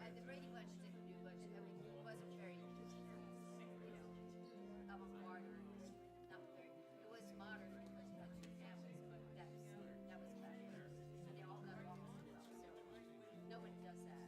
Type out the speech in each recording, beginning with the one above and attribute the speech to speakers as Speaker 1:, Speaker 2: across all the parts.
Speaker 1: The Brady Bunch didn't do much. I mean, it wasn't very, avant-garde or not very. It was modern because you had two families, but that was about it. And they all got along so well. So nobody does that.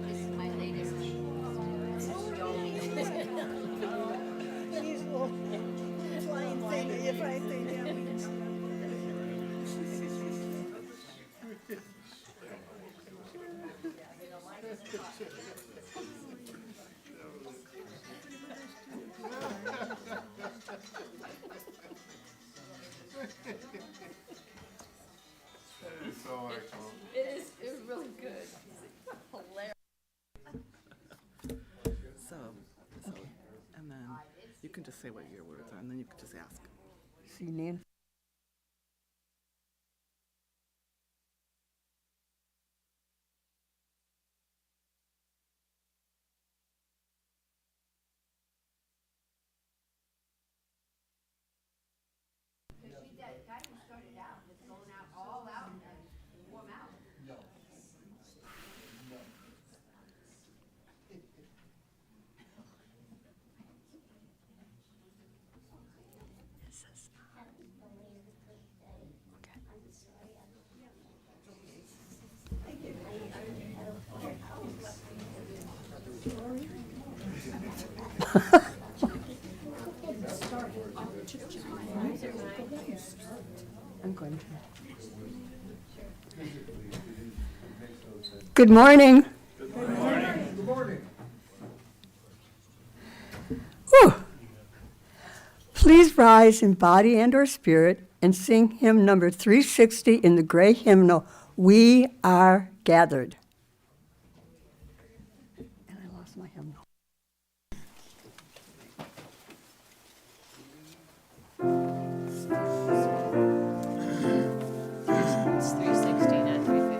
Speaker 1: This is my latest.
Speaker 2: These little flying thing, yeah.
Speaker 3: So excellent.
Speaker 1: It is really good. Hilarious.
Speaker 4: So, and then you can just say what your words are, and then you can just ask.
Speaker 2: See, Nan.
Speaker 1: That guy who started out was going out all out and warm out.
Speaker 2: I'm going to. Good morning.
Speaker 3: Good morning. Good morning.
Speaker 2: Whew. Please rise in body and or spirit and sing hymn number 360 in the gray hymnal, We Are Gathered. And I lost my hymnal.
Speaker 1: It's 360, not 350.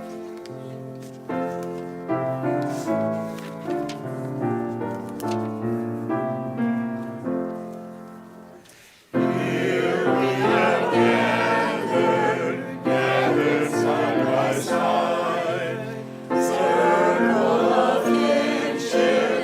Speaker 3: Side, circle of kinship.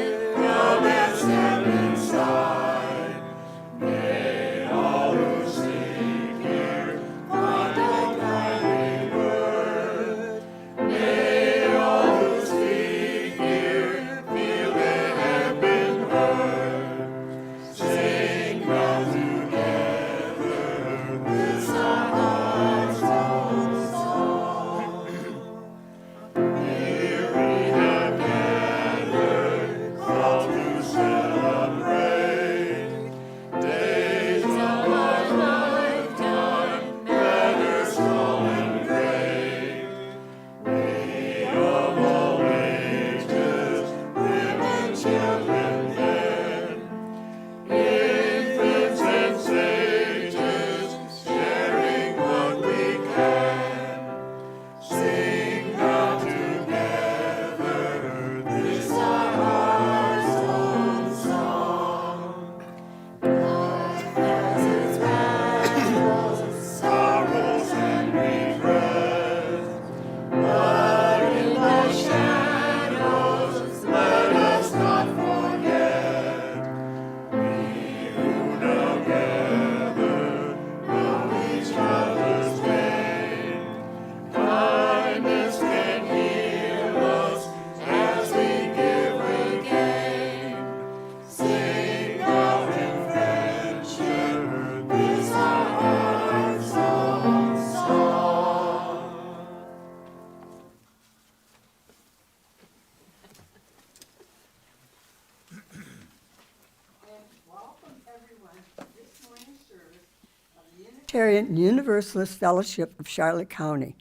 Speaker 2: Unitarian Universalist Fellowship of Charlotte County.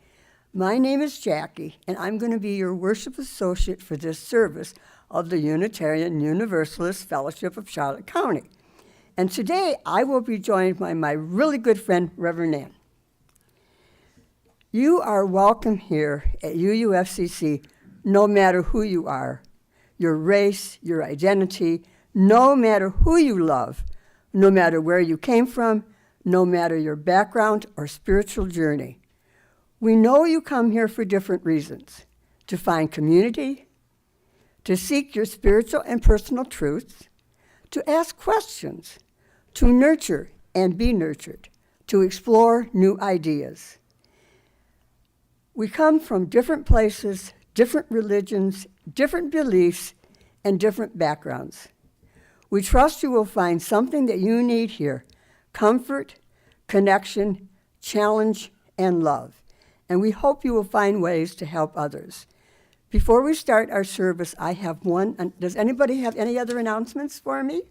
Speaker 2: My name is Jackie, and I'm going to be your worship associate for this service of the Unitarian Universalist Fellowship of Charlotte County. And today, I will be joined by my really good friend, Reverend Ann. You are welcome here at UUFCC, no matter who you are, your race, your identity, no matter who you love, no matter where you came from, no matter your background or spiritual journey. We know you come here for different reasons: to find community, to seek your spiritual and personal truths, to ask questions, to nurture and be nurtured, to explore new ideas. We come from different places, different religions, different beliefs, and different backgrounds. We trust you will find something that you need here: comfort, connection, challenge, and love. And we hope you will find ways to help others. Before we start our service, I have one. Does anybody have any other announcements for me?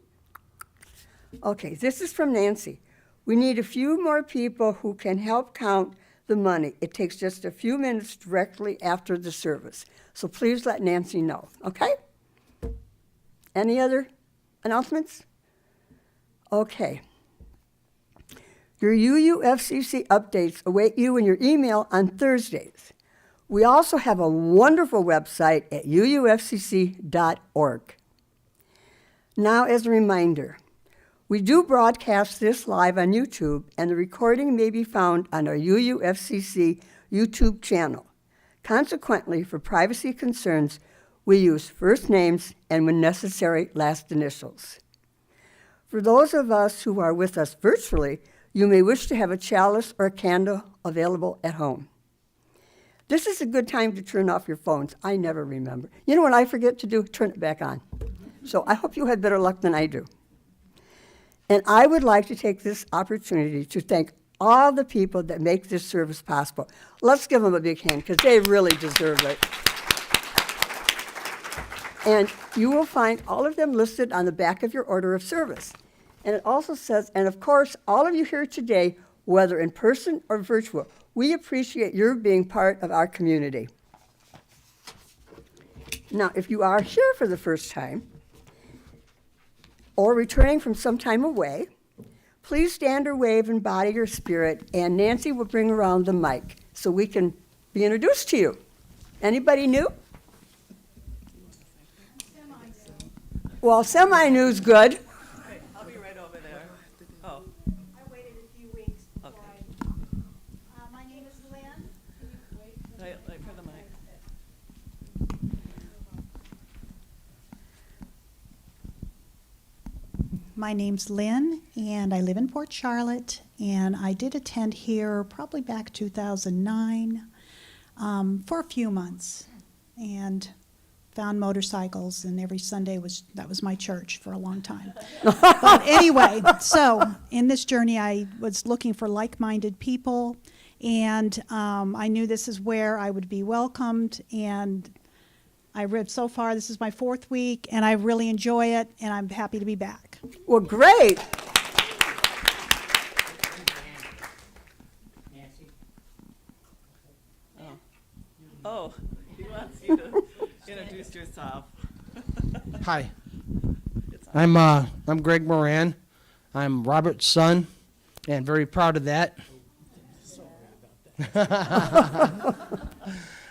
Speaker 2: Okay, this is from Nancy. We need a few more people who can help count the money. It takes just a few minutes directly after the service. So please let Nancy know, okay? Any other announcements? Okay. Your UUFCC updates await you in your email on Thursdays. We also have a wonderful website at uufcc.org. Now, as a reminder, we do broadcast this live on YouTube, and the recording may be found on our UUFCC YouTube channel. Consequently, for privacy concerns, we use first names and, when necessary, last initials. For those of us who are with us virtually, you may wish to have a chalice or a candle available at home. This is a good time to turn off your phones. I never remember. You know what I forget to do? Turn it back on. So I hope you had better luck than I do. And I would like to take this opportunity to thank all the people that make this service possible. Let's give them a big hand, because they really deserve it. And you will find all of them listed on the back of your order of service. And it also says, and of course, all of you here today, whether in person or virtual, we appreciate your being part of our community. Now, if you are here for the first time or returning from some time away, please stand or wave in body or spirit, and Nancy will bring around the mic so we can be introduced to you. Anybody new? Well, semi-new's good.
Speaker 4: Okay, I'll be right over there. Oh,
Speaker 5: I waited a few weeks before
Speaker 4: okay.
Speaker 5: my name is Lynn.
Speaker 4: Right for the mic.
Speaker 5: My name's Lynn, and I live in Port Charlotte, and I did attend here probably back 2009 for a few months, and found motorcycles, and every Sunday that was my church for a long time. But anyway, so in this journey, I was looking for like-minded people, and I knew this is where I would be welcomed, and I read so far, this is my 4th week, and I really enjoy it, and I'm happy to be back.
Speaker 2: Well, great.
Speaker 4: Oh, he wants you to introduce yourself.
Speaker 3: Hi. I'm Greg Moran. I'm Robert's son, and very proud of that.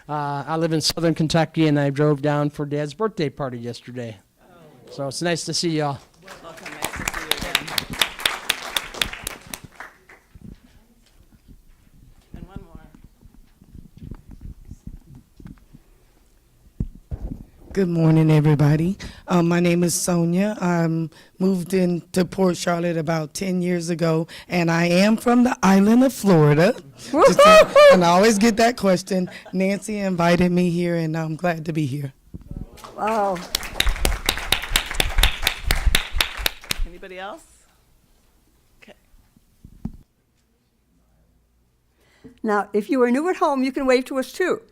Speaker 3: I live in Southern Kentucky, and I drove down for Dad's birthday party yesterday. So it's nice to see y'all.
Speaker 4: Welcome, nice to see you again. And one more.
Speaker 6: Good morning, everybody. My name is Sonia. I moved into Port Charlotte about 10 years ago, and I am from the island of Florida. And I always get that question. Nancy invited me here, and I'm glad to be here.
Speaker 2: Wow.
Speaker 4: Anybody else? Okay.
Speaker 2: Now, if you are new at home, you can wave to us too.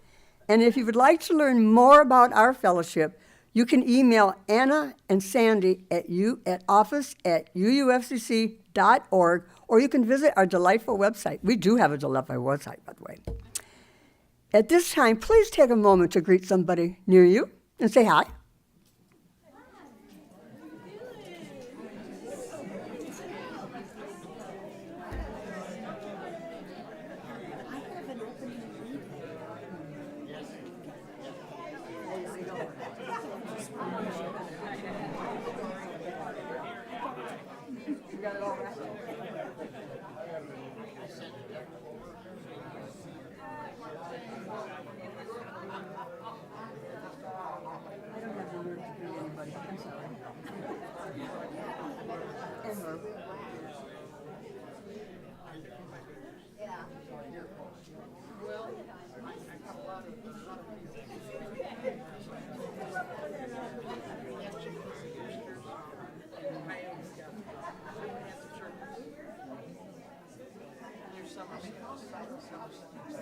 Speaker 2: And if you would like to learn more about our fellowship, You can email Anna and Sandy at office@uufcc.org, or you can visit our delightful website. We do have a delightful website, by the way. At this time, please take a moment to greet somebody near you and say hi.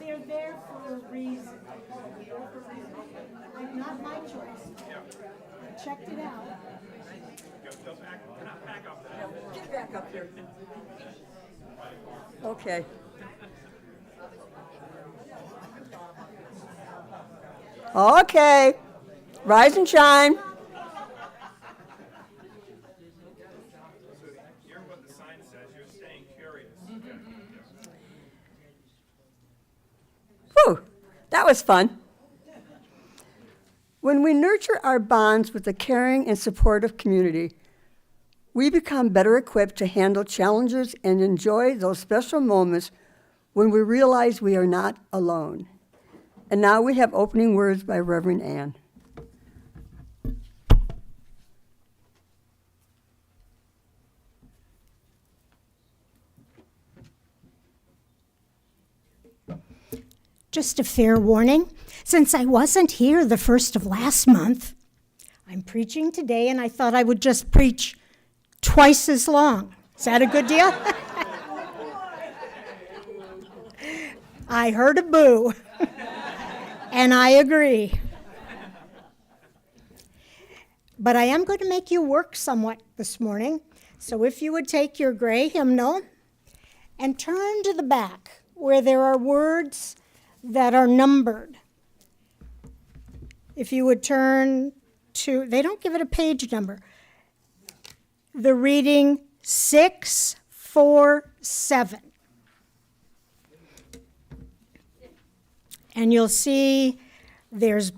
Speaker 7: They're there for a reason. Not my choice. I checked it out.
Speaker 2: Get back up here. Okay. Okay. Rise and shine.
Speaker 8: Hear what the sign says. You're staying curious.
Speaker 2: Whew, that was fun. When we nurture our bonds with a caring and supportive community, we become better equipped to handle challenges and enjoy those special moments when we realize we are not alone. And now we have opening words by Reverend Ann.
Speaker 7: Just a fair warning, since I wasn't here the first of last month, I'm preaching today and I thought I would just preach twice as long. Is that a good deal? I heard a boo, and I agree. But I am going to make you work somewhat this morning, so if you would take your gray hymnal and turn to the back where there are words that are numbered. If you would turn to, they don't give it a page number, the reading 647. And you'll see there's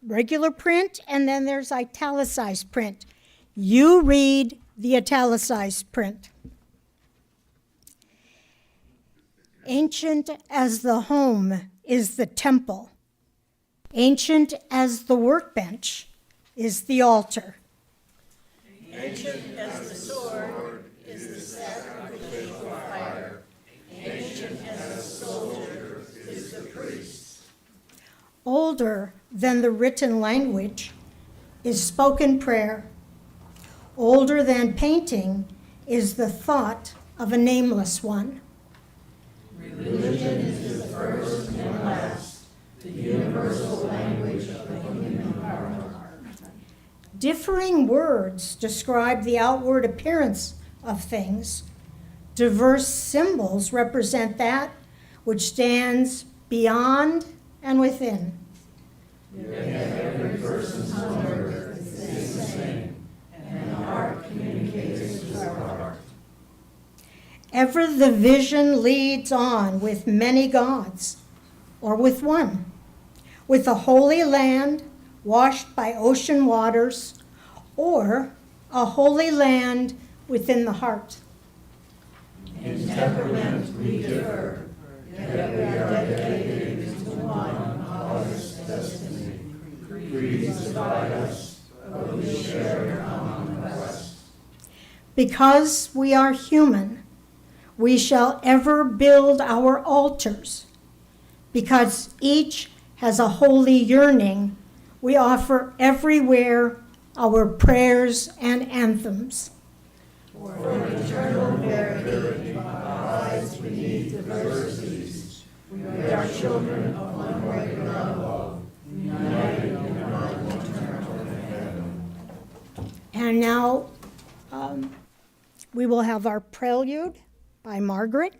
Speaker 7: regular print and then there's italicized print. You read the italicized print. Ancient as the home is the temple. Ancient as the workbench is the altar.
Speaker 9: Ancient as the sword is the sacrificial fire. Ancient as the soldier is the priest.
Speaker 7: Older than the written language is spoken prayer. Older than painting is the thought of a nameless one.
Speaker 9: Religion is the first and last, the universal language of the human heart.
Speaker 7: Differing words describe the outward appearance of things. Diverse symbols represent that which stands beyond and within.
Speaker 9: Yet every person's number is the same, and heart communicates with heart.
Speaker 7: Ever the vision leads on with many gods, or with one, with a holy land washed by ocean waters, or a holy land within the heart.
Speaker 9: In temperament we differ, yet we are dedicated to one august destiny. Creeds divide us, but we share a common quest.
Speaker 7: Because we are human, we shall ever build our altars. Because each has a holy yearning, we offer everywhere our prayers and anthems.
Speaker 9: For eternal heritage lies beneath diversities. We are children of one great love, united in one eternal heaven.
Speaker 7: And now we will have our prelude by Margaret.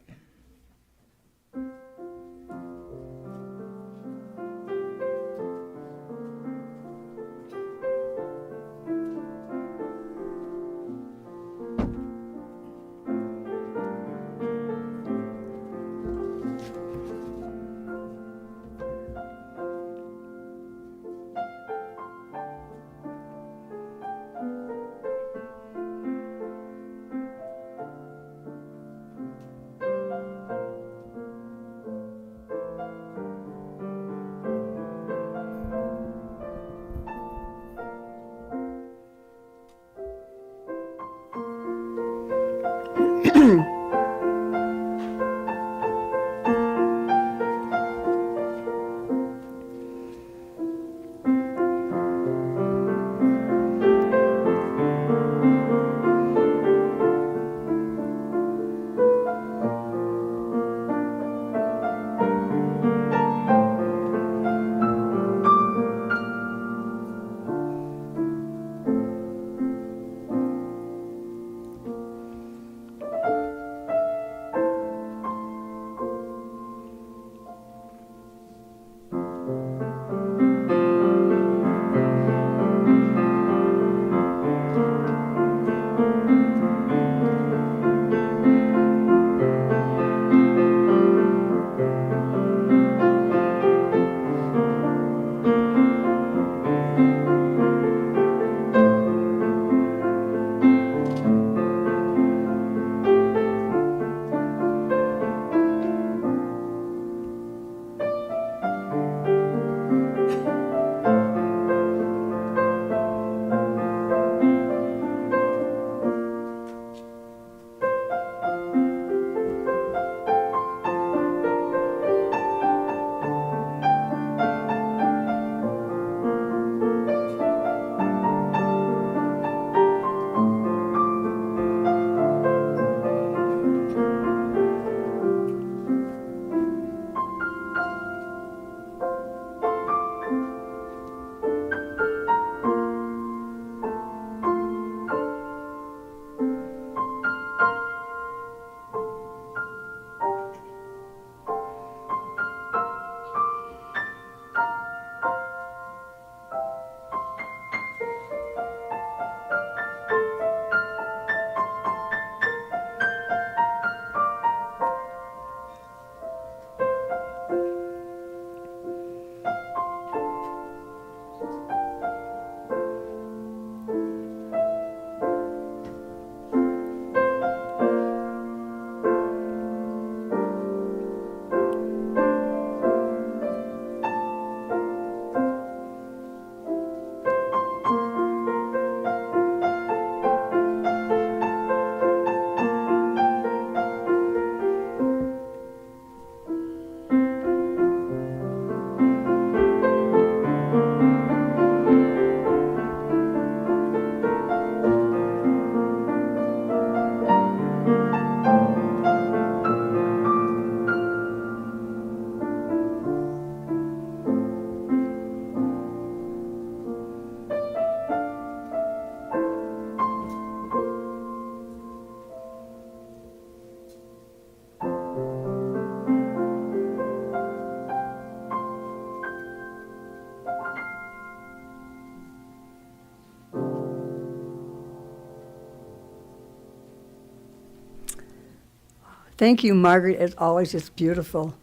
Speaker 2: Thank you, Margaret. As always, it's beautiful.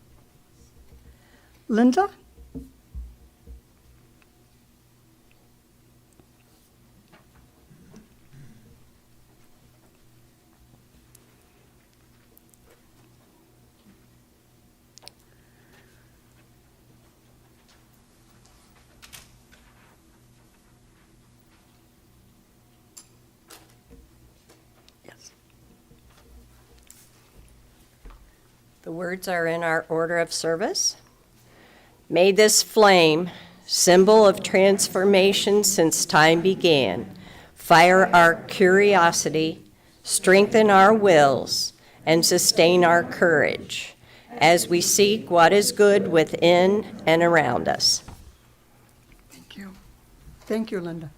Speaker 2: Linda?
Speaker 10: The words are in our order of service. May this flame, symbol of transformation since time began, fire our curiosity, strengthen our wills, and sustain our courage as we seek what is good within and around us.
Speaker 2: Thank you. Thank you, Linda.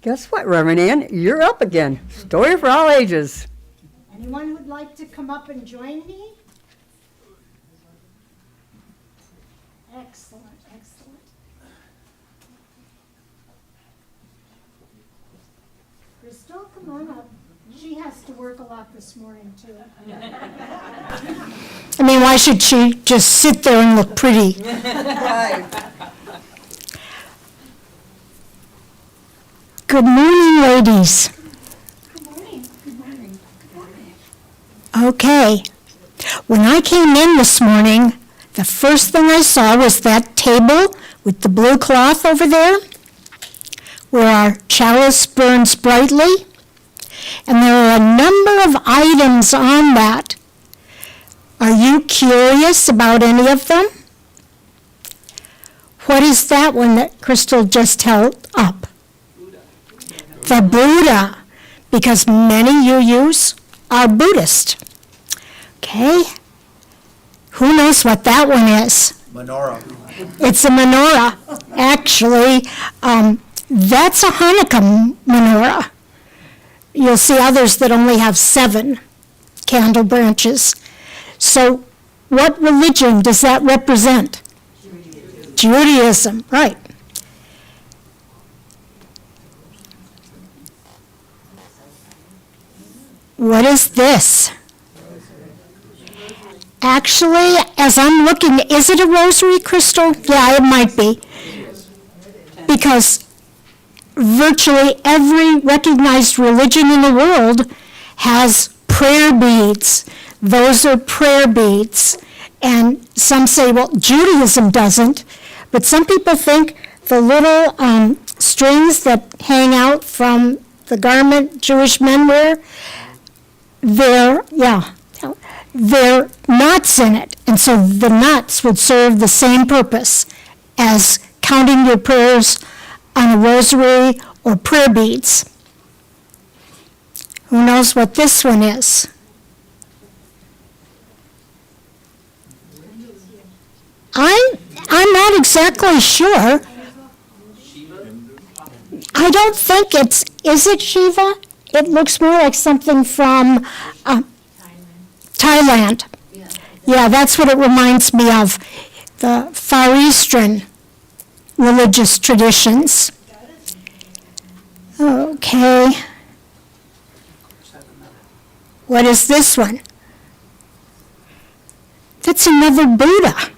Speaker 2: Guess what, Reverend Ann? You're up again. Story for all ages.
Speaker 7: Anyone who'd like to come up and join me? Excellent, excellent. Crystal, come on up. She has to work a lot this morning, too.
Speaker 11: I mean, why should she just sit there and look pretty? Good morning, ladies.
Speaker 7: Good morning. Good morning. Good morning.
Speaker 11: Okay. When I came in this morning, the first thing I saw was that table with the blue cloth over there, where our chalice burns brightly. And there are a number of items on that. Are you curious about any of them? What is that one that Crystal just held up? The Buddha, because many UUs are Buddhist. Okay? Who knows what that one is?
Speaker 9: Menorah.
Speaker 11: It's a menorah. Actually, that's a Hanukkah menorah. You'll see others that only have 7 candle branches. So what religion does that represent? Judaism, right. What is this? Actually, as I'm looking, is it a rosary, Crystal? Yeah, it might be. Because virtually every recognized religion in the world has prayer beads. Those are prayer beads. And some say, well, Judaism doesn't. But some people think the little strings that hang out from the garment Jewish men wear, they're knots in it. And so the knots would serve the same purpose as counting your prayers on a rosary or prayer beads. Who knows what this one is? I'm not exactly sure. I don't think is it Shiva? It looks more like something from Thailand. Yeah, that's what it reminds me of. The Far Eastern religious traditions. Okay. What is this one? That's another Buddha.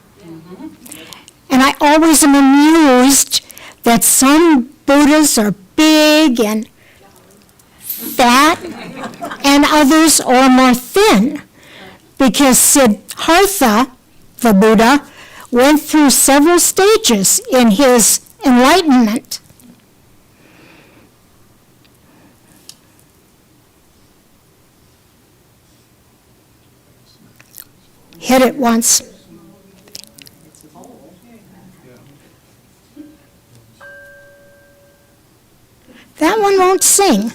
Speaker 11: And I always am amused that some Buddhas are big and fat and others are more thin, because Siddhartha, the Buddha, went through several stages in his enlightenment. Hit it once. That one won't sing.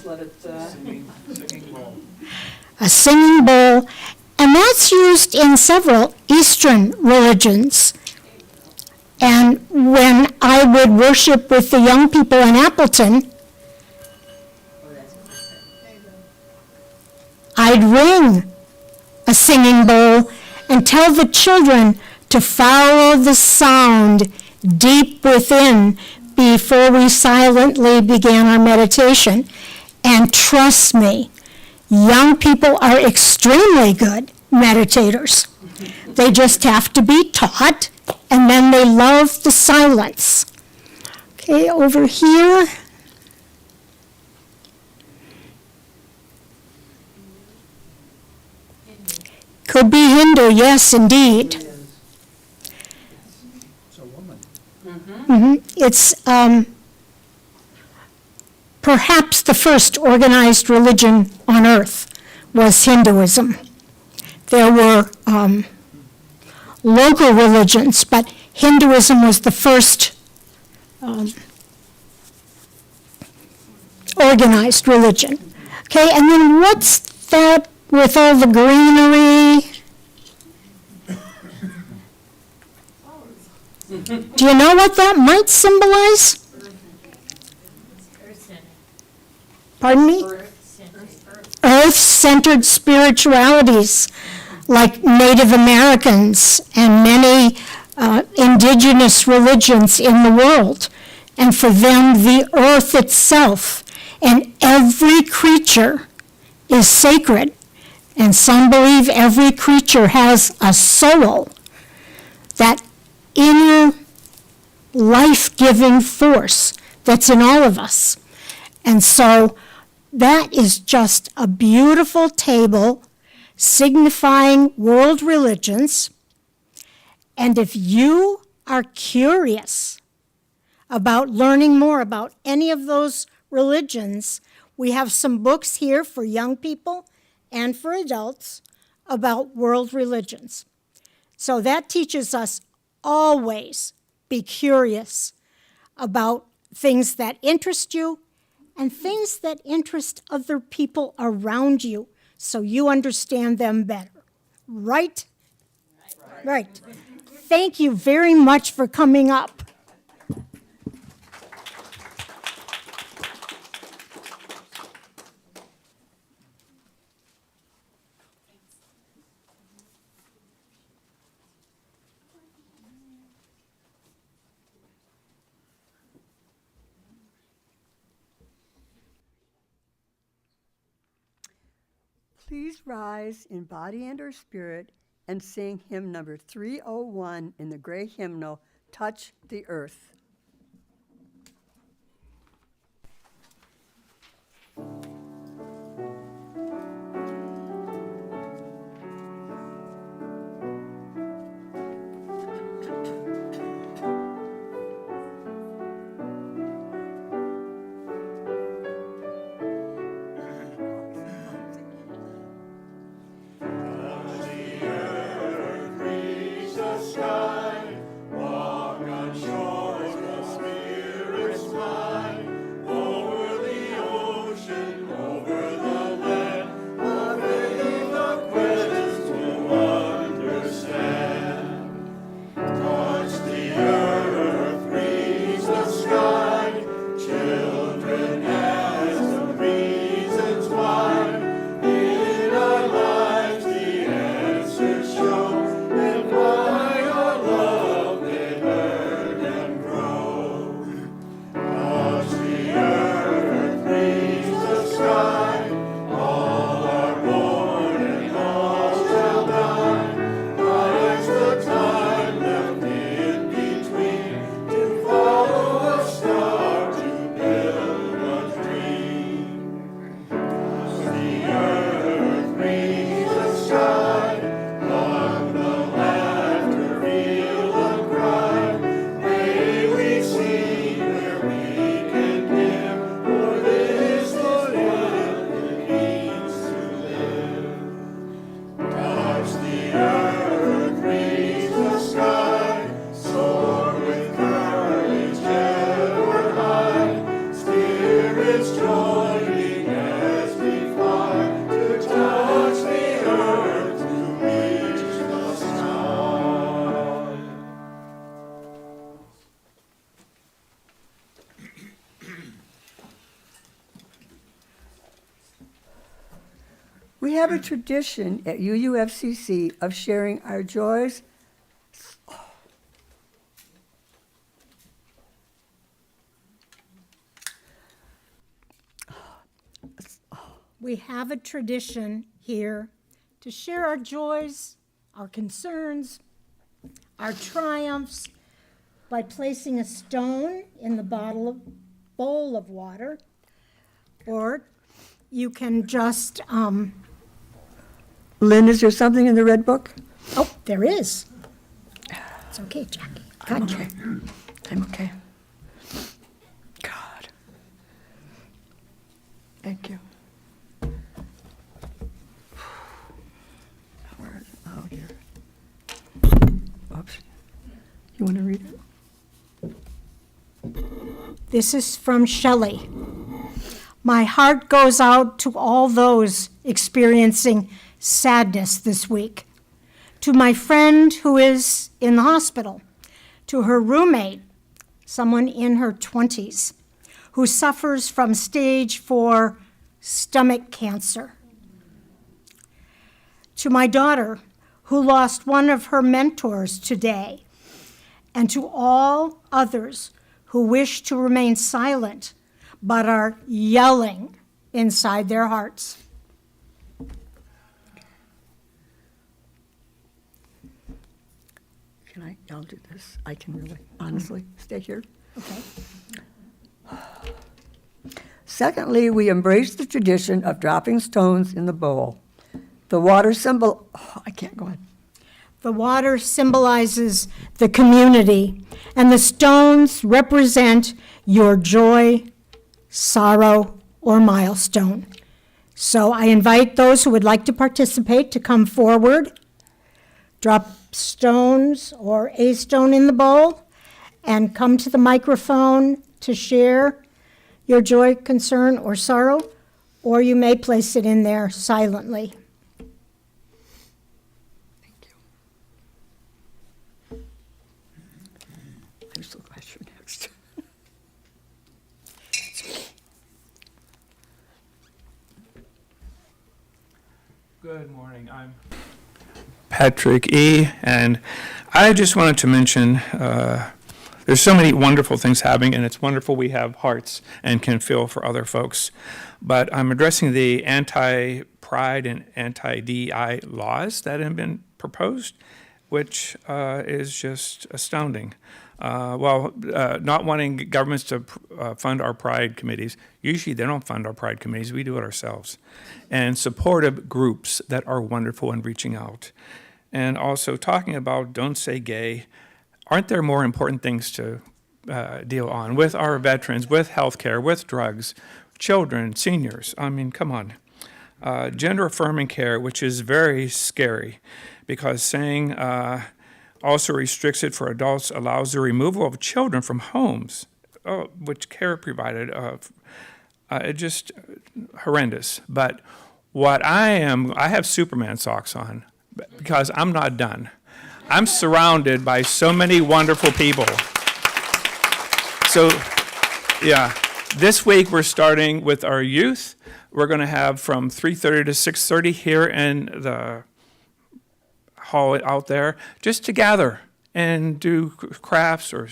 Speaker 11: A singing bowl. And that's used in several Eastern religions. And when I would worship with the young people in Appleton, I'd ring a singing bowl and tell the children to follow the sound deep within before we silently began our meditation. And trust me, young people are extremely good meditators. They just have to be taught, and then they love the silence. Okay, over here. Could be Hindu, yes, indeed.
Speaker 9: It's a woman.
Speaker 11: It's perhaps the first organized religion on earth was Hinduism. There were local religions, but Hinduism was the first organized religion. Okay, and then what's that with all the greenery? Do you know what that might symbolize? pardon me? Earth-centered spiritualities, like Native Americans and many indigenous religions in the world. And for them, the earth itself and every creature is sacred. And some believe every creature has a soul, that inner life-giving force that's in all of us. And so that is just a beautiful table signifying world religions. And if you are curious about learning more about any of those religions, we have some books here for young people and for adults about world religions. So that teaches us always be curious about things that interest you and things that interest other people around you so you understand them better. Right? Right. Thank you very much for coming up.
Speaker 2: Please rise in body and or spirit and sing hymn number 301 in the gray hymnal, Touch the Earth. We have a tradition at UUFCC of sharing our joys.
Speaker 11: We have a tradition here to share our joys, our concerns, our triumphs by placing a stone in the bowl of water, or you can just
Speaker 2: Lynn, is there something in the red book?
Speaker 11: Oh, there is. It's okay, Jackie.
Speaker 2: I'm okay. I'm okay. God. Thank you. Where is it? Oh, here. Oops. You want to read it?
Speaker 11: This is from Shelley. My heart goes out to all those experiencing sadness this week. To my friend who is in the hospital. To her roommate, someone in her 20s, who suffers from stage 4
Speaker 7: stomach cancer. To my daughter, who lost one of her mentors today, and to all others who wish to remain silent but are yelling inside their hearts.
Speaker 2: I'll do this. I can really, honestly, stay here.
Speaker 7: Okay.
Speaker 2: Secondly, we embrace the tradition of dropping stones in the bowl. The water symbol, I can't go on.
Speaker 7: The water symbolizes the community, and the stones represent your joy, sorrow, or milestone. So I invite those who would like to participate to come forward, drop stones or a stone in the bowl, and come to the microphone to share your joy, concern, or sorrow, or you may place it in there silently.
Speaker 2: I'm so glad you're next.
Speaker 8: Good morning. I'm Patrick E., and I just wanted to mention there's so many wonderful things happening, and it's wonderful we have hearts and can feel for other folks. But I'm addressing the anti-pride and anti-DEI laws that have been proposed, which is just astounding. Not wanting governments to fund our pride committees. Usually they don't fund our pride committees, we do it ourselves. And supportive groups that are wonderful in reaching out. And also talking about don't say gay. Aren't there more important things to deal on with our veterans, with healthcare, with drugs, children, seniors? I mean, come on. Gender affirming care, which is very scary because saying also restricts it for adults, allows the removal of children from homes, which care provided. Just horrendous. But what I have Superman socks on because I'm not done. I'm surrounded by so many wonderful people. So, yeah, this week we're starting with our youth. We're going to have from 3:30 to 6:30 here in the hall out there, just to gather and do crafts or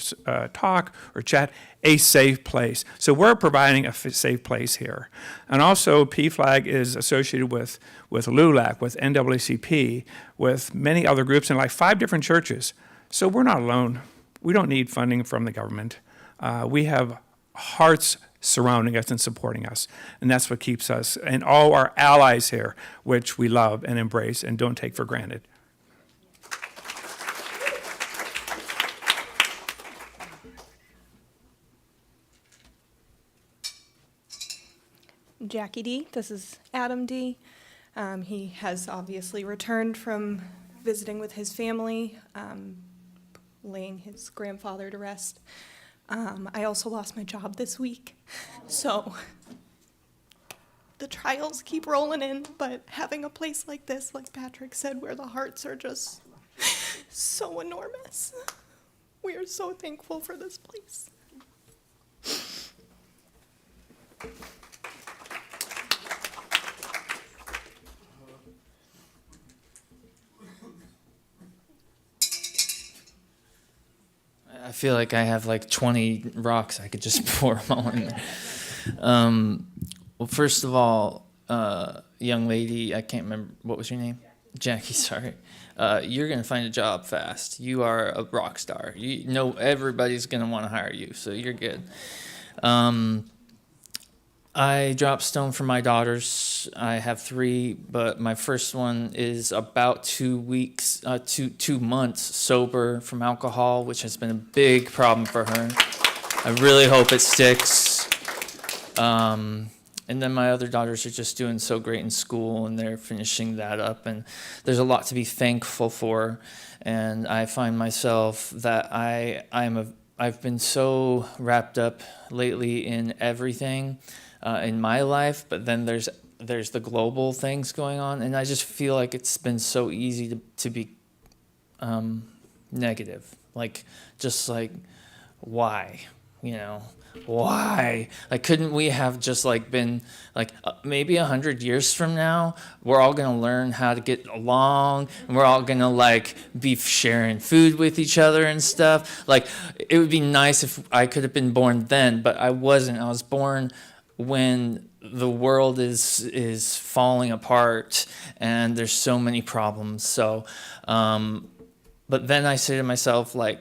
Speaker 8: talk or chat, a safe place. So we're providing a safe place here. And also PFLAG is associated with LULAC, with NAACP, with many other groups in like 5 different churches. So we're not alone. We don't need funding from the government. We have hearts surrounding us and supporting us. And that's what keeps us and all our allies here, which we love and embrace and don't take for granted.
Speaker 12: Jackie D. This is Adam D. He has obviously returned from visiting with his family, laying his grandfather to rest. I also lost my job this week, so the trials keep rolling in, but having a place like this, like Patrick said, where the hearts are just so enormous, we are so thankful for this place.
Speaker 13: I feel like I have like 20 rocks I could just pour them all in there. Well, first of all, young lady, I can't remember, what was your name? Jackie, sorry. You're going to find a job fast. You are a rock star. You know everybody's going to want to hire you, so you're good. I dropped stone for my daughters. I have 3, but my first one is about 2 months sober from alcohol, which has been a big problem for her. I really hope it sticks. And then my other daughters are just doing so great in school, and they're finishing that up, and there's a lot to be thankful for. And I find myself that I've been so wrapped up lately in everything in my life, but then there's the global things going on, and I just feel like it's been so easy to be negative, like just like why, you know. Why? Like, couldn't we have just like been like maybe 100 years from now, we're all gonna learn how to get along, and we're all gonna like be sharing food with each other and stuff. Like, it would be nice if I could have been born then, but I wasn't. I was born when the world is falling apart and there's so many problems. So, but then I say to myself, like,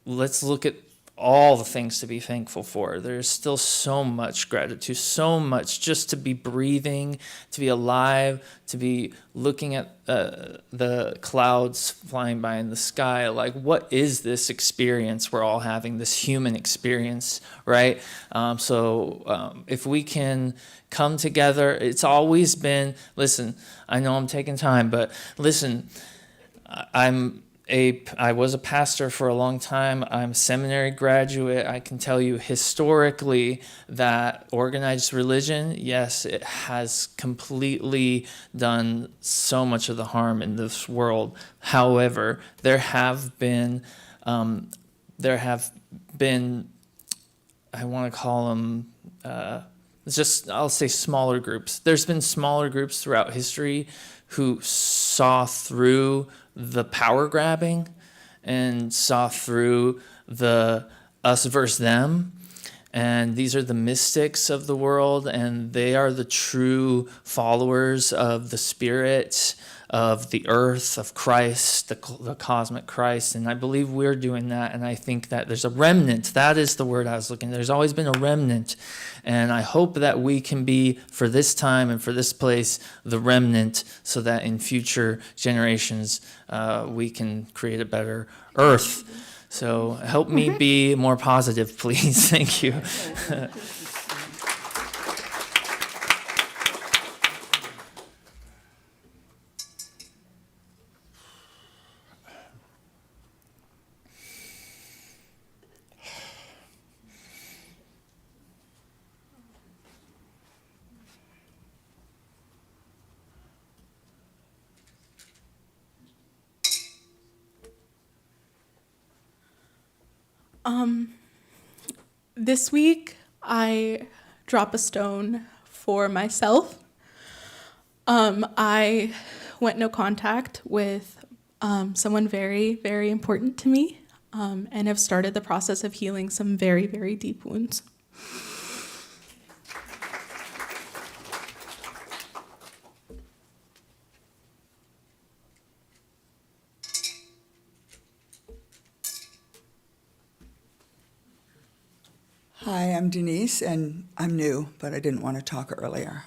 Speaker 13: let's look at all the things to be thankful for. There's still so much gratitude, so much just to be breathing, to be alive, to be looking at the clouds flying by in the sky. Like, what is this experience we're all having, this human experience, right? So if we can come together, it's always been, listen, I know I'm taking time, but listen, I was a pastor for a long time. I'm a seminary graduate. I can tell you historically that organized religion, yes, it has completely done so much of the harm in this world. However, there have been, I want to call them, I'll say smaller groups. There's been smaller groups throughout history who saw through the power grabbing and saw through the us versus them. And these are the mystics of the world, and they are the true followers of the spirit, of the earth, of Christ, the cosmic Christ. And I believe we're doing that, and I think that there's a remnant. That is the word I was looking. There's always been a remnant, and I hope that we can be, for this time and for this place, the remnant, so that in future generations we can create a better earth. So help me be more positive, please. Thank you.
Speaker 14: This week, I drop a stone for myself. I went no contact with someone very, very important to me, and have started the process of healing some very, very deep wounds.
Speaker 15: Hi, I'm Denise, and I'm new, but I didn't want to talk earlier.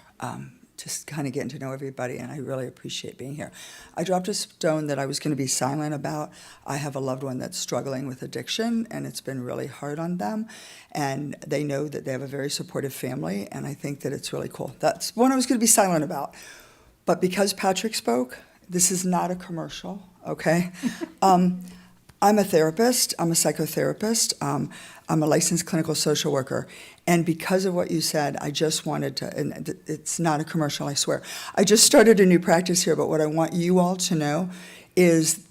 Speaker 15: Just kind of getting to know everybody, and I really appreciate being here. I dropped a stone that I was going to be silent about. I have a loved one that's struggling with addiction, and it's been really hard on them, and they know that they have a very supportive family, and I think that it's really cool. That's one I was going to be silent about. But because Patrick spoke, this is not a commercial, okay? I'm a therapist. I'm a psychotherapist. I'm a licensed clinical social worker. And because of what you said, I just wanted to, and it's not a commercial, I swear. I just started a new practice here, but what I want you all to know is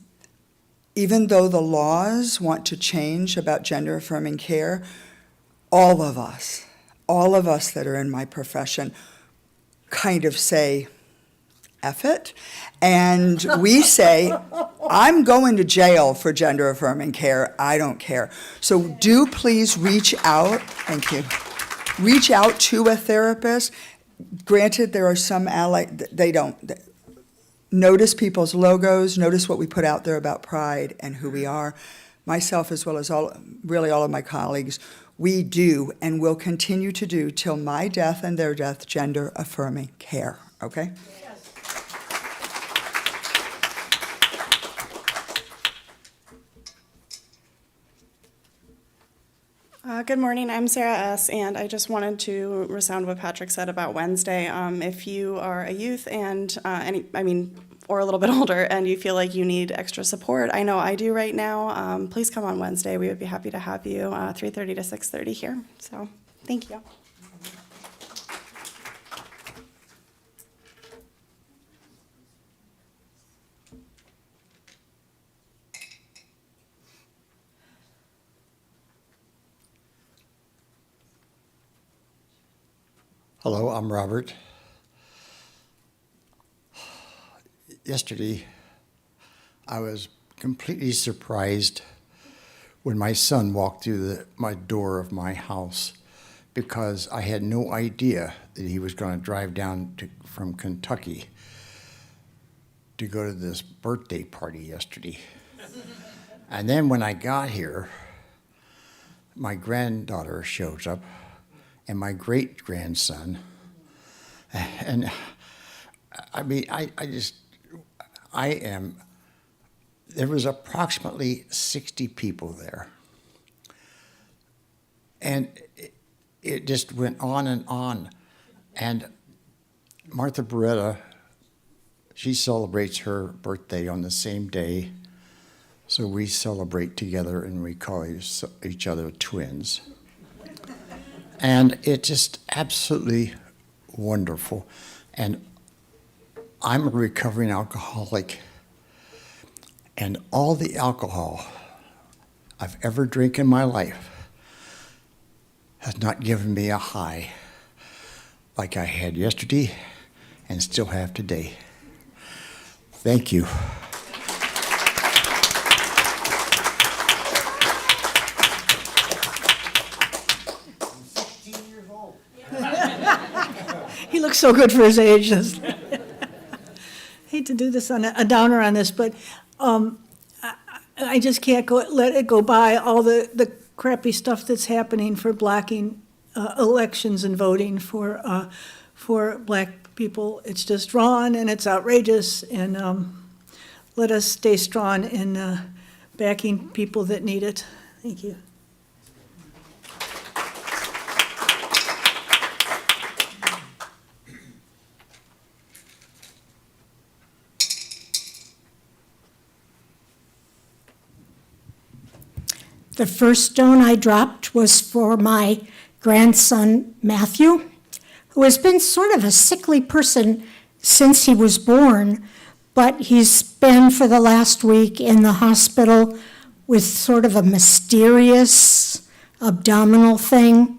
Speaker 15: even though the laws want to change about gender-affirming care, all of us that are in my profession kind of say, F it. And we say, I'm going to jail for gender-affirming care. I don't care. So do please reach out. Thank you. Reach out to a therapist. Granted, there are some they don't. Notice people's logos. Notice what we put out there about pride and who we are. Myself, as well as all of my colleagues, we do and will continue to do till my death and their death gender-affirming care. Okay?
Speaker 16: Good morning, I'm Sarah S., and I just wanted to resound what Patrick said about Wednesday. If you are a youth and, or a little bit older, and you feel like you need extra support, I know I do right now, please come on Wednesday. We would be happy to have you 3:30 to 6:30 here. So, thank you.
Speaker 17: Hello, I'm Robert. Yesterday, I was completely surprised when my son walked through my door of my house because I had no idea that he was going to drive down from Kentucky to go to this birthday party yesterday. And then when I got here, my granddaughter shows up and my great-grandson. And I mean, there was approximately 60 people there. And it just went on and on. And Martha Beretta, she celebrates her birthday on the same day. So we celebrate together and we call each other twins. And it's just absolutely wonderful. And I'm a recovering alcoholic. And all the alcohol I've ever drank in my life has not given me a high like I had yesterday and still have today. Thank you.
Speaker 2: He looks so good for his age. Hate to do this on a downer on this, but I just can't let it go by, all the crappy stuff that's happening for blocking elections and voting for black people. It's just wrong and it's outrageous, and let us stay strong in backing people that need it. Thank you.
Speaker 11: The first stone I dropped was for my grandson, Matthew, who has been sort of a sickly person since he was born, but he's been for the last week in the hospital with sort of a mysterious abdominal thing.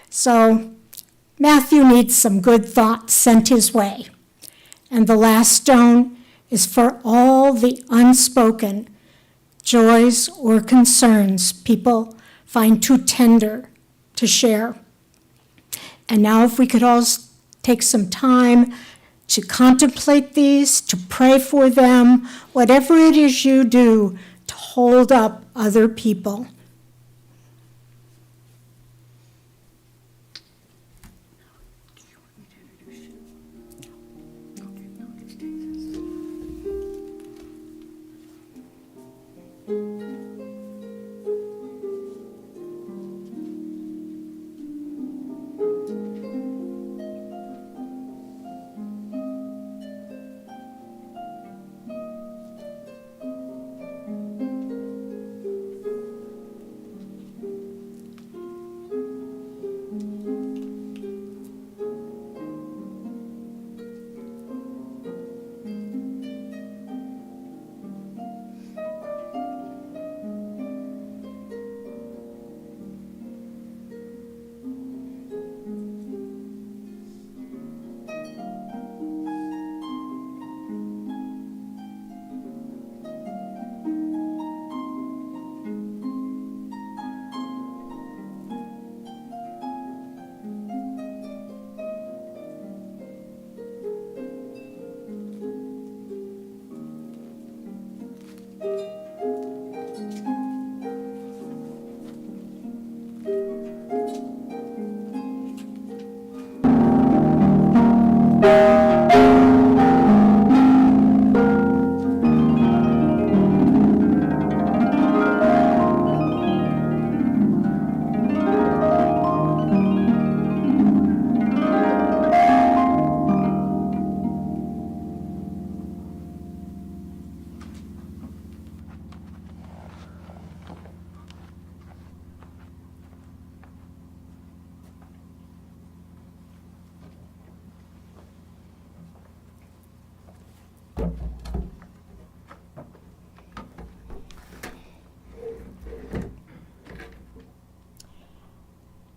Speaker 11: So Matthew needs some good thoughts sent his way. And the last stone is for all the unspoken joys or concerns people find too tender to share. And now if we could all take some time to contemplate these, to pray for them, whatever it is you do to hold up other people.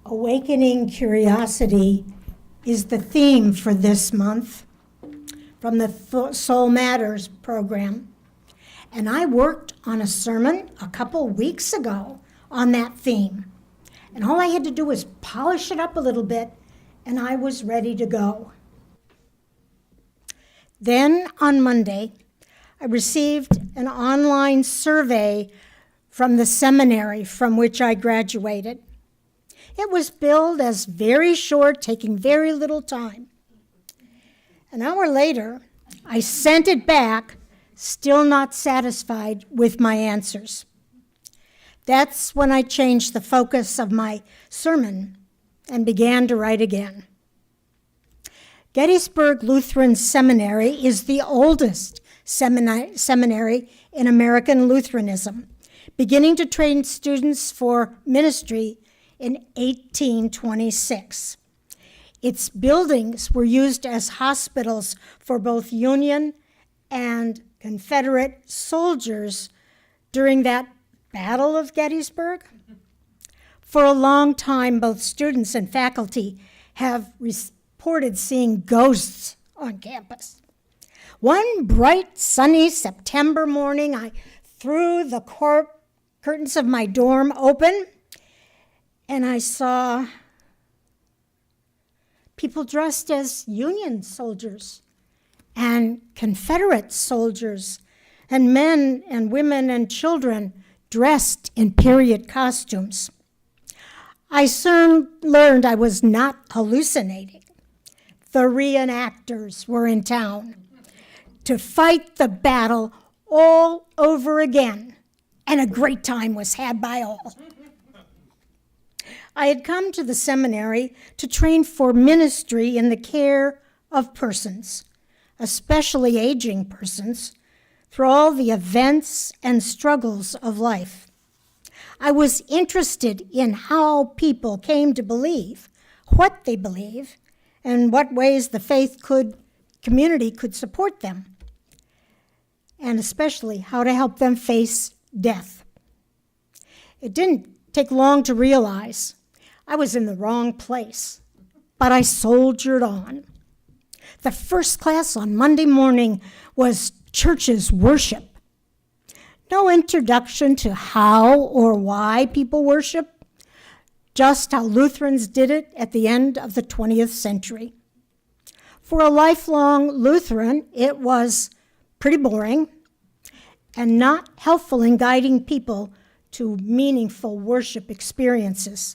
Speaker 11: Awakening Curiosity
Speaker 7: is the theme for this month from the Soul Matters program. And I worked on a sermon a couple weeks ago on that theme. And all I had to do was polish it up a little bit, and I was ready to go. Then on Monday, I received an online survey from the seminary from which I graduated. It was billed as very short, taking very little time. An hour later, I sent it back, still not satisfied with my answers. That's when I changed the focus of my sermon and began to write again. Gettysburg Lutheran Seminary is the oldest seminary in American Lutheranism, beginning to train students for ministry in 1826. Its buildings were used as hospitals for both Union and Confederate soldiers during that Battle of Gettysburg. For a long time, both students and faculty have reported seeing ghosts on campus. One bright, sunny September morning, I threw the curtains of my dorm open, and I saw people dressed as Union soldiers and Confederate soldiers, and men and women and children dressed in period costumes. I soon learned I was not hallucinating. The reenactors were in town to fight the battle all over again, and a great time was had by all. I had come to the seminary to train for ministry in the care of persons, especially aging persons, through all the events and struggles of life. I was interested in how people came to believe, what they believe, and what ways the community could support them, and especially how to help them face death. It didn't take long to realize I was in the wrong place, but I soldiered on. The first class on Monday morning was church's worship. No introduction to how or why people worship, just how Lutherans did it at the end of the 20th century. For a lifelong Lutheran, it was pretty boring and not helpful in guiding people to meaningful worship experiences.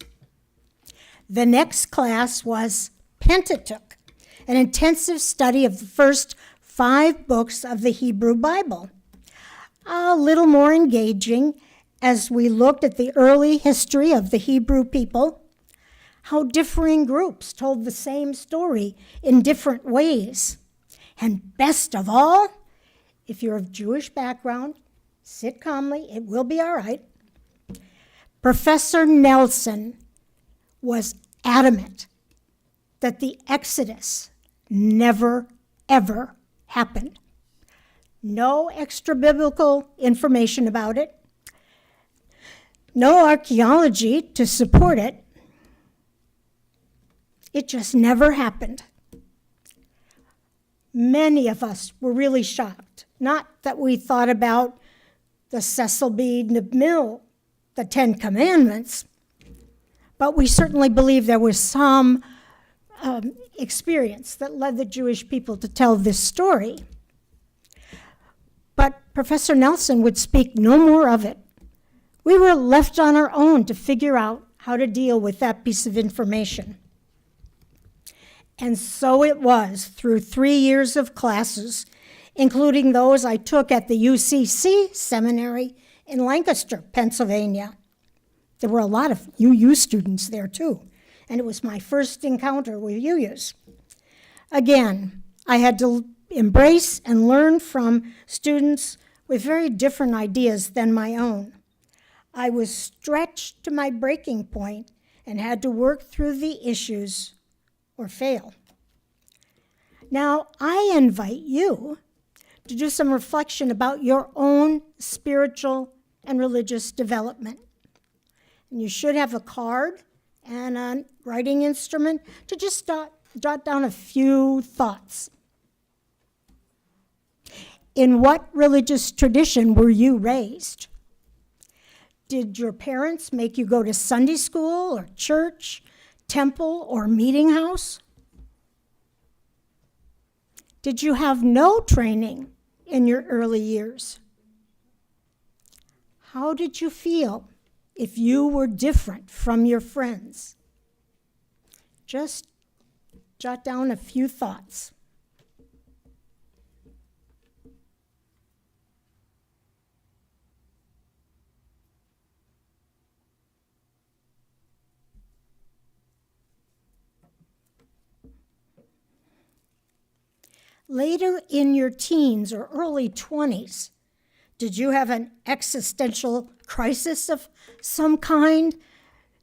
Speaker 7: The next class was Pentateuch, an intensive study of the first 5 books of the Hebrew Bible. A little more engaging as we looked at the early history of the Hebrew people, how differing groups told the same story in different ways. And best of all, if you're of Jewish background, sit calmly, it will be all right. Professor Nelson was adamant that the Exodus never, ever happened. No extra biblical information about it, no archaeology to support it. It just never happened. Many of us were really shocked. Not that we thought about the Cecil B. DeMille, the 10 Commandments, but we certainly believe there was some experience that led the Jewish people to tell this story. But Professor Nelson would speak no more of it. We were left on our own to figure out how to deal with that piece of information. And so it was through 3 years of classes, including those I took at the UCC seminary in Lancaster, Pennsylvania. There were a lot of UU students there too, and it was my first encounter with UUs. Again, I had to embrace and learn from students with very different ideas than my own. I was stretched to my breaking point and had to work through the issues or fail. Now, I invite you to do some reflection about your own spiritual and religious development. And you should have a card and a writing instrument to just
Speaker 11: jot down a few thoughts. In what religious tradition were you raised? Did your parents make you go to Sunday school or church, temple, or meeting house? Did you have no training in your early years? How did you feel if you were different from your friends? Just jot down a few thoughts. Later in your teens or early 20s, did you have an existential crisis of some kind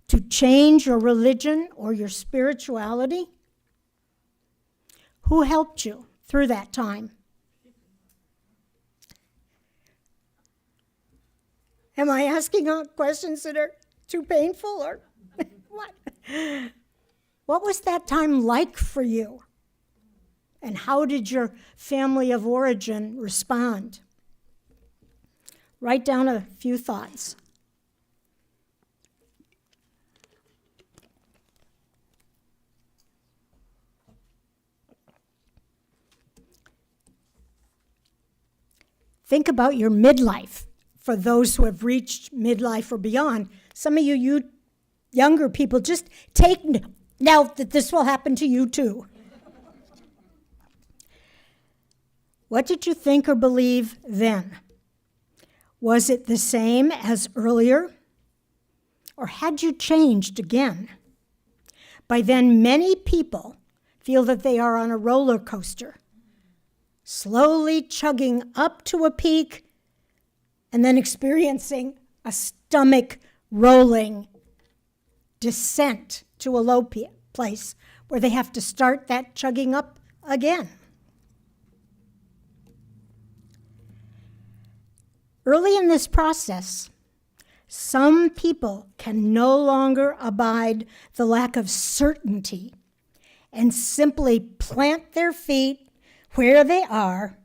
Speaker 11: to change your religion or your spirituality? Who helped you through that time? Am I asking questions that are too painful or what? What was that time like for you? And how did your family of origin respond? Write down a few thoughts. Think about your midlife. For those who have reached midlife or beyond, some of you younger people, just take note that this will happen to you too. What did you think or believe then? Was it the same as earlier? Or had you changed again? By then, many people feel that they are on a roller coaster, slowly chugging up to a peak and then experiencing a stomach rolling descent to a low place where they have to start that chugging up again. Early in this process, some people can no longer abide the lack of certainty and simply plant their feet where they are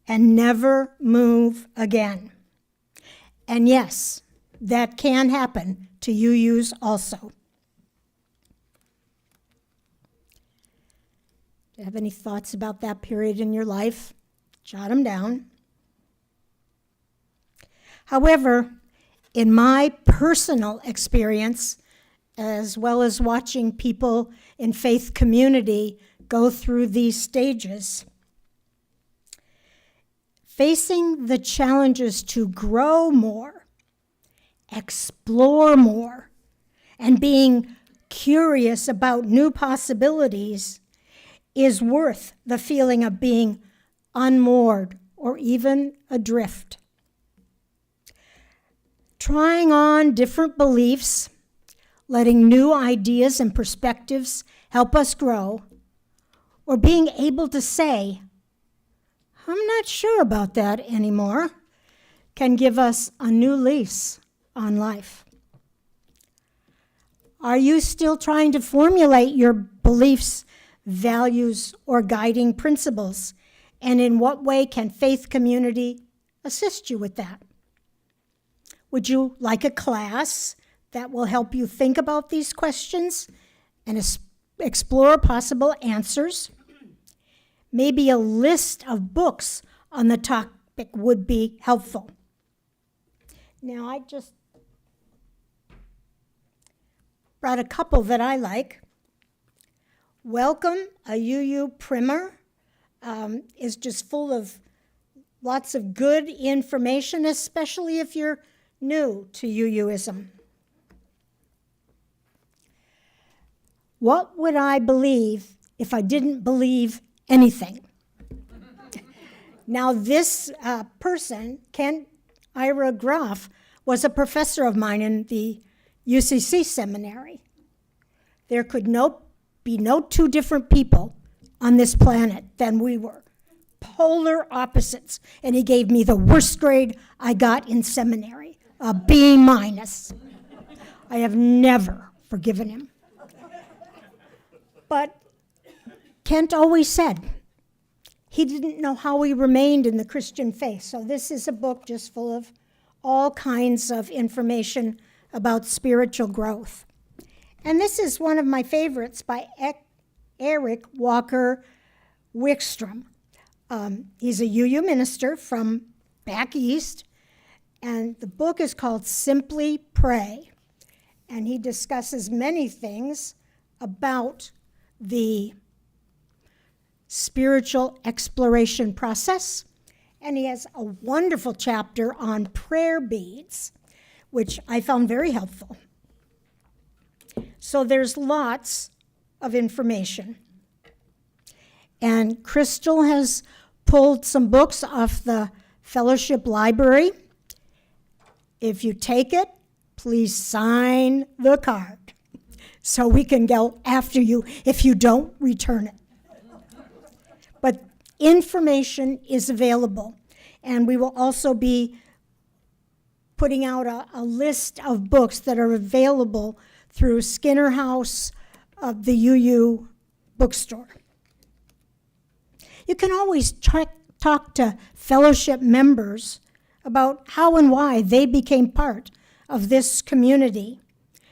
Speaker 11: and never move again. And yes, that can happen to UUs also. Do you have any thoughts about that period in your life? Jot them down. However, in my personal experience, as well as watching people in faith community go through these stages, facing the challenges to grow more, explore more, and being curious about new possibilities is worth the feeling of being unmoored or even adrift. Trying on different beliefs, letting new ideas and perspectives help us grow, or being able to say, I'm not sure about that anymore, can give us a new lease on life. Are you still trying to formulate your beliefs, values, or guiding principles? And in what way can faith community assist you with that? Would you like a class that will help you think about these questions and explore possible answers? Maybe a list of books on the topic would be helpful. Now, I just brought a couple that I like. Welcome, a UU Primer, is just full of lots of good information, especially if you're new to UUism. What would I believe if I didn't believe anything? Now, this person, Kent Ira Groff, was a professor of mine in the UCC seminary. There could be no two different people on this planet than we were. Polar opposites. And he gave me the worst grade I got in seminary, a B-. I have never forgiven him. But
Speaker 7: Kent always said he didn't know how he remained in the Christian faith. So this is a book just full of all kinds of information about spiritual growth. And this is one of my favorites by Eric Walker Wickstrom. He's a UU minister from back east, and the book is called Simply Pray. And he discusses many things about the spiritual exploration process. And he has a wonderful chapter on prayer beads, which I found very helpful. So there's lots of information. And Crystal has pulled some books off the fellowship library. If you take it, please sign the card so we can go after you if you don't return it. But information is available, and we will also be putting out a list of books that are available through Skinner House of the UU bookstore. You can always talk to fellowship members about how and why they became part of this community,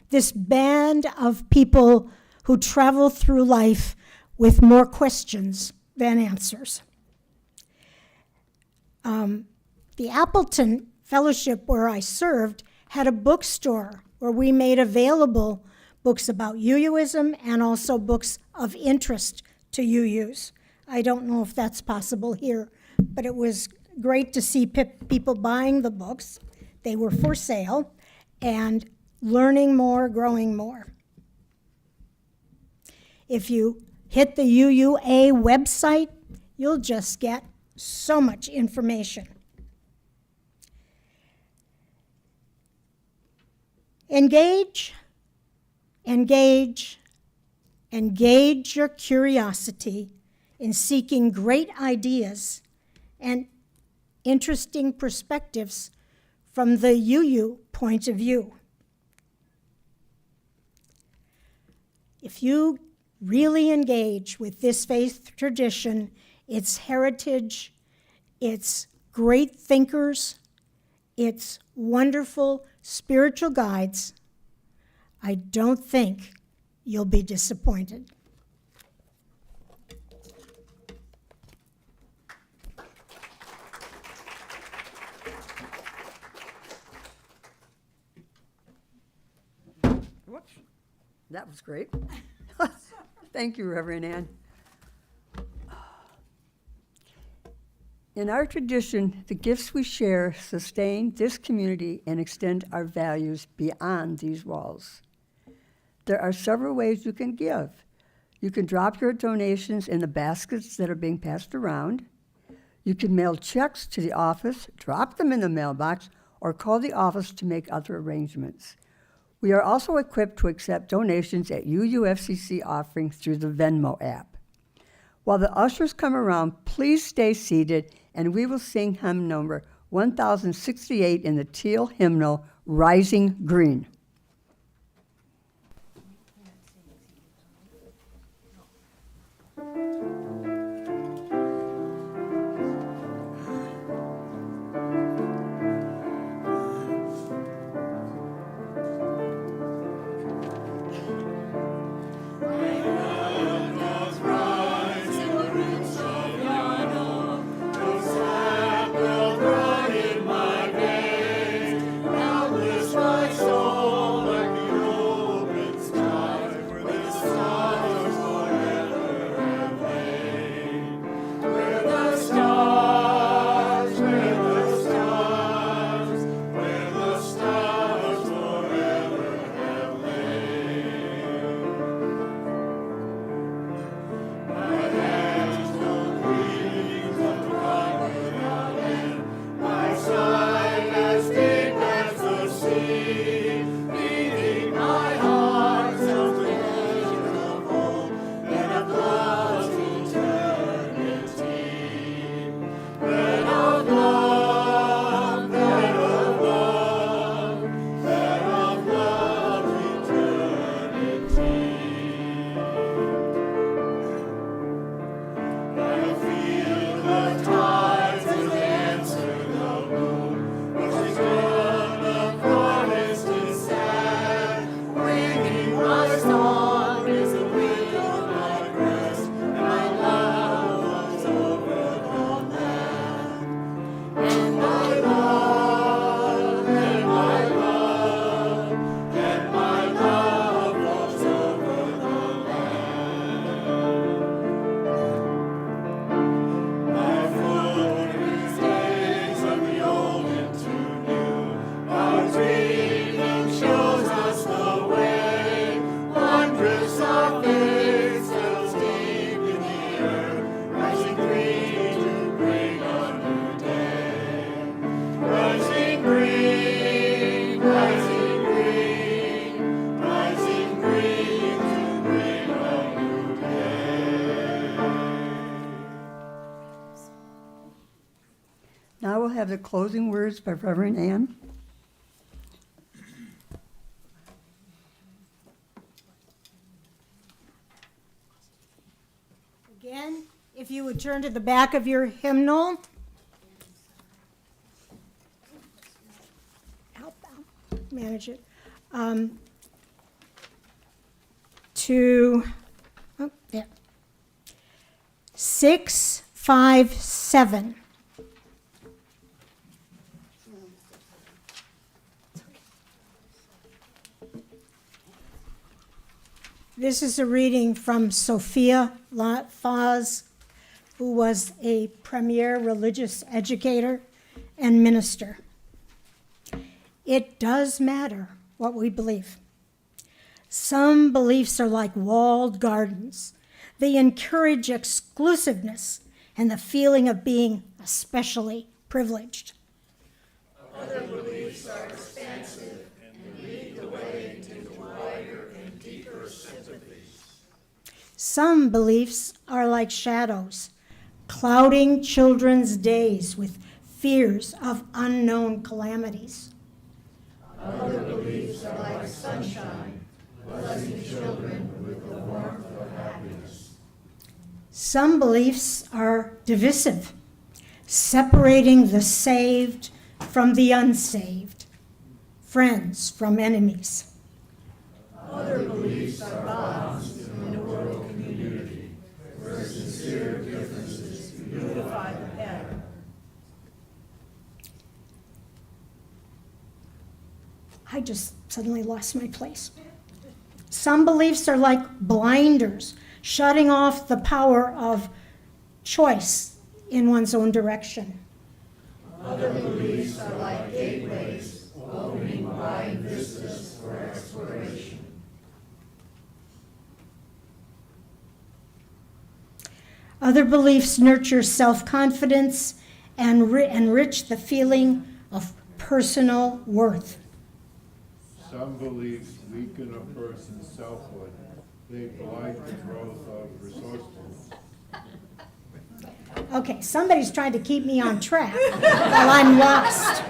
Speaker 7: this band of people who travel through life with more questions than answers. The Appleton Fellowship, where I served, had a bookstore where we made available books about UUism and also books of interest to UUs. I don't know if that's possible here, but it was great to see people buying the books. They were for sale, and learning more, growing more. If you hit the UUA website, you'll just get so much information. Engage your curiosity in seeking great ideas and interesting perspectives from the UU point of view. If you really engage with this faith tradition, its heritage, its great thinkers, its wonderful spiritual guides, I don't think you'll be disappointed.
Speaker 2: Whoops. That was great. Thank you, Reverend Ann. In our tradition, the gifts we share sustain this community and extend our values beyond these walls. There are several ways you can give. You can drop your donations in the baskets that are being passed around. You can mail checks to the office, drop them in the mailbox, or call the office to make other arrangements. We are also equipped to accept donations at UUFCC offerings through the Venmo app. While the ushers come around, please stay seated, and we will sing hymn number 1068 in the teal hymnal, Rising Green.
Speaker 9: Soul
Speaker 2: will have the closing words by Reverend Ann.
Speaker 7: Again, if you would turn to the back of your hymnal. Help manage it. There. 657. This is a reading from Sophia Faz, who was a premier religious educator and minister. It does matter what we believe. Some beliefs are like walled gardens. They encourage exclusiveness and the feeling of being especially privileged.
Speaker 9: Other beliefs are expansive and lead the way into wider and deeper sympathies.
Speaker 7: Some beliefs are like shadows, clouding children's days with fears of unknown calamities.
Speaker 9: Other beliefs are like sunshine, blessing children with the warmth of happiness.
Speaker 7: Some beliefs are divisive, separating the saved from the unsaved, friends from enemies.
Speaker 9: Other beliefs are bonds in the world community, where sincere differences unify the better.
Speaker 7: I just suddenly lost my place. Some beliefs are like blinders, shutting off the power of choice in one's own direction.
Speaker 9: Other beliefs are like gateways, opening wide vistas for exploration.
Speaker 7: Other beliefs nurture self-confidence and enrich the feeling of personal worth.
Speaker 18: Some beliefs weaken a person's selfhood. They blight the growth of resourcefulness.
Speaker 7: Okay, somebody's trying to keep me on track while I'm lost.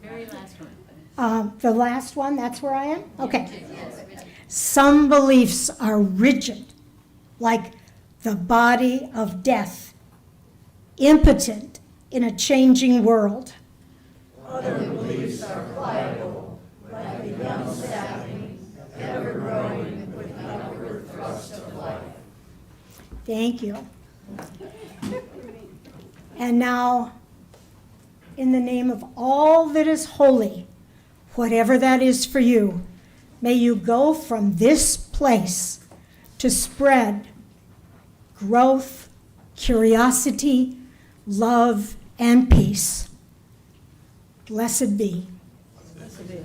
Speaker 1: Very last one.
Speaker 7: The last one, that's where I am? Okay. Some beliefs are rigid, like the body of death, impotent in a changing world.
Speaker 9: Other beliefs are pliable, like the young sapling, ever growing with the upward thrust of life.
Speaker 7: Thank you. And now, in the name of all that is holy, whatever that is for you, may you go from this place to spread growth, curiosity, love, and peace. Blessed be.
Speaker 9: Blessed be.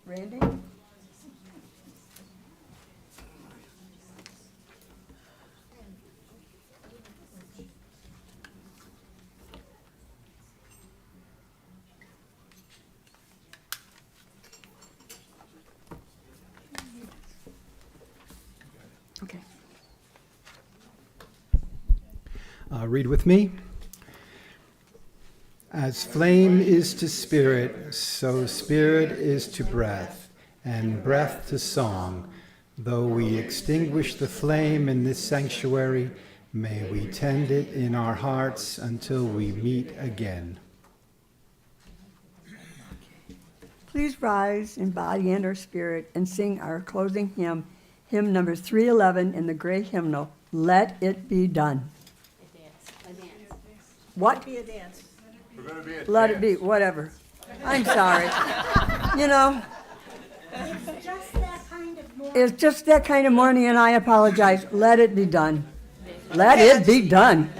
Speaker 2: Randy?
Speaker 7: Okay.
Speaker 19: Read with me. As flame is to spirit, so spirit is to breath, and breath to song. Though we extinguish the flame in this sanctuary, may we tend it in our hearts until we meet again.
Speaker 2: Please rise in body and our spirit and sing our closing hymn, hymn number 311 in the gray hymnal, Let It Be Done.
Speaker 1: A dance.
Speaker 2: What?
Speaker 1: Be a dance.
Speaker 2: Let it be, whatever. I'm sorry. You know,
Speaker 7: It's just that kind of morning.
Speaker 2: it's just that kind of morning, and I apologize. Let it be done. Let it be done.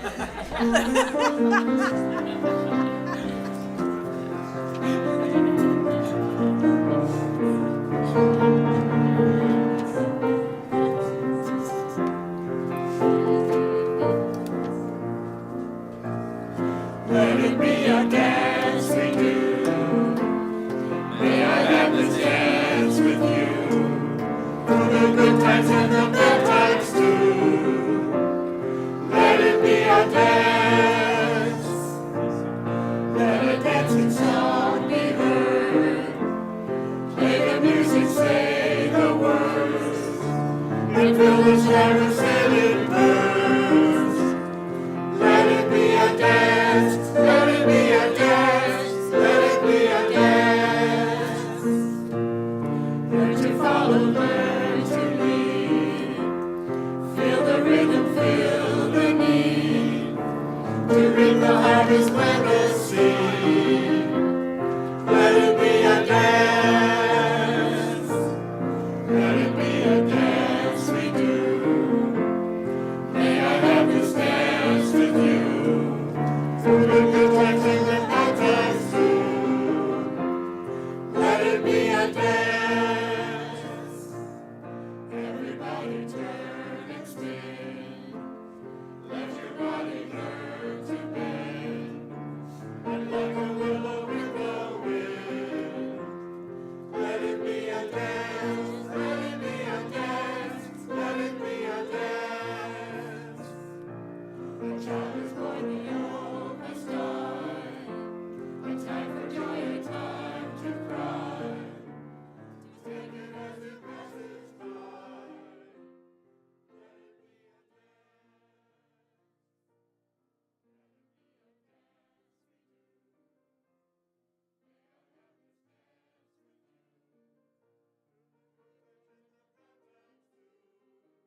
Speaker 9: Let it be a dance we do. May I have the dance with you. For the dance and the bad times too. Let it be a dance. Let a dancing song be heard. Play the music, say the words, and fill the shower sailing birds. Let it be a dance. Let it be a dance. Let it be a dance. Learn to follow, learn to lead. Feel the rhythm, feel the need. To reap the harvest, plant the seed. Let it be a dance. Let it be a dance we do. May I have this dance with you. Through the good times and the bad times too. Let it be a dance. Everybody turn and spin. Let your body learn to bend. And like a willow with the wind. Let it be a dance. Let it be a dance. Let it be a dance. A child